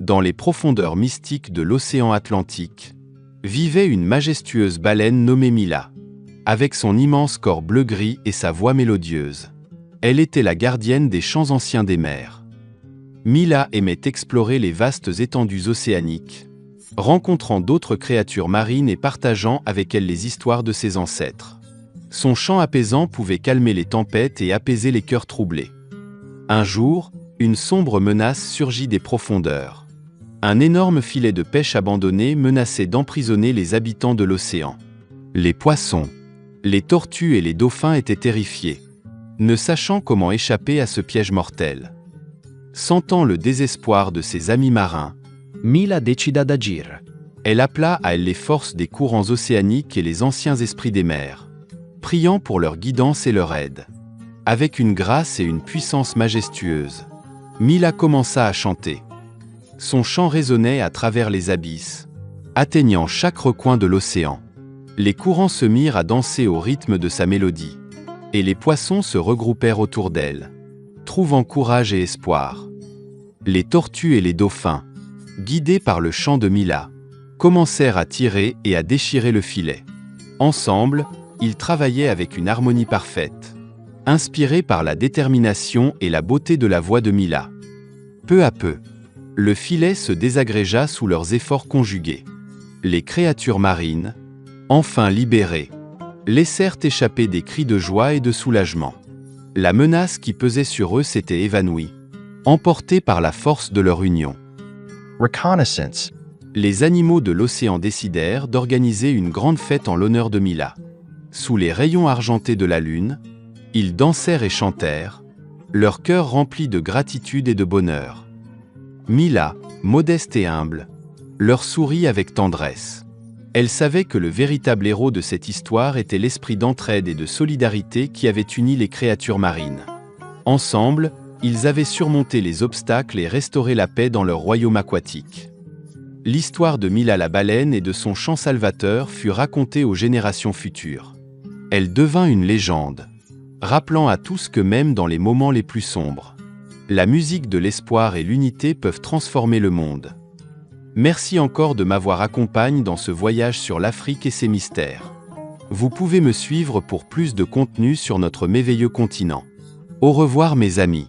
dans les profondeurs mystiques de l'océan Atlantique, vivait une majestueuse baleine nommée Mila. Avec son immense corps bleu-gris et sa voix mélodieuse, elle était la gardienne des champs anciens des mers. Mila aimait explorer les vastes étendues océaniques, rencontrant d'autres créatures marines et partageant avec elles les histoires de ses ancêtres. Son chant apaisant pouvait calmer les tempêtes et apaiser les cœurs troublés. Un jour, une sombre menace surgit des profondeurs. Un énorme filet de pêche abandonné menaçait d'emprisonner les habitants de l'océan. Les poissons, les tortues et les dauphins étaient terrifiés, ne sachant comment échapper à ce piège mortel. Sentant le désespoir de ses amis marins, Mila decida d'agir. elle appela à elle les forces des courants océaniques et les anciens esprits des mers, priant pour leur guidance et leur aide. Avec une grâce et une puissance majestueuses, Mila commença à chanter. Son chant résonnait à travers les abysses, atteignant chaque recoin de l'océan. Les courants se mirent à danser au rythme de sa mélodie, et les poissons se regroupèrent autour d'elle, trouvant courage et espoir. Les tortues et les dauphins, guidés par le chant de Mila, commencèrent à tirer et à déchirer le filet. Ensemble, ils travaillaient avec une harmonie parfaite, inspirés par la détermination et la beauté de la voix de Mila. Peu à peu, le filet se désagrégea sous leurs efforts conjugués. Les créatures marines, enfin libérées, laissèrent échapper des cris de joie et de soulagement. La menace qui pesait sur eux s'était évanouie, emportée par la force de leur union. Reconnaissance. Les animaux de l'océan décidèrent d'organiser une grande fête en l'honneur de Mila. Sous les rayons argentés de la lune, ils dansèrent et chantèrent, leur cœur rempli de gratitude et de bonheur. Mila, modeste et humble, leur sourit avec tendresse. Elle savait que le véritable héros de cette histoire était l'esprit d'entraide et de solidarité qui avait uni les créatures marines. Ensemble, ils avaient surmonté les obstacles et restauré la paix dans leur royaume aquatique. L'histoire de Mila la baleine et de son chant salvateur fut racontée aux générations futures. Elle devint une légende, rappelant à tous que même dans les moments les plus sombres, la musique de l'espoir et l'unité peuvent transformer le monde. Merci encore de m'avoir accompagné dans ce voyage sur l'Afrique et ses mystères. Vous pouvez me suivre pour plus de contenu sur notre merveilleux continent. Au revoir mes amis.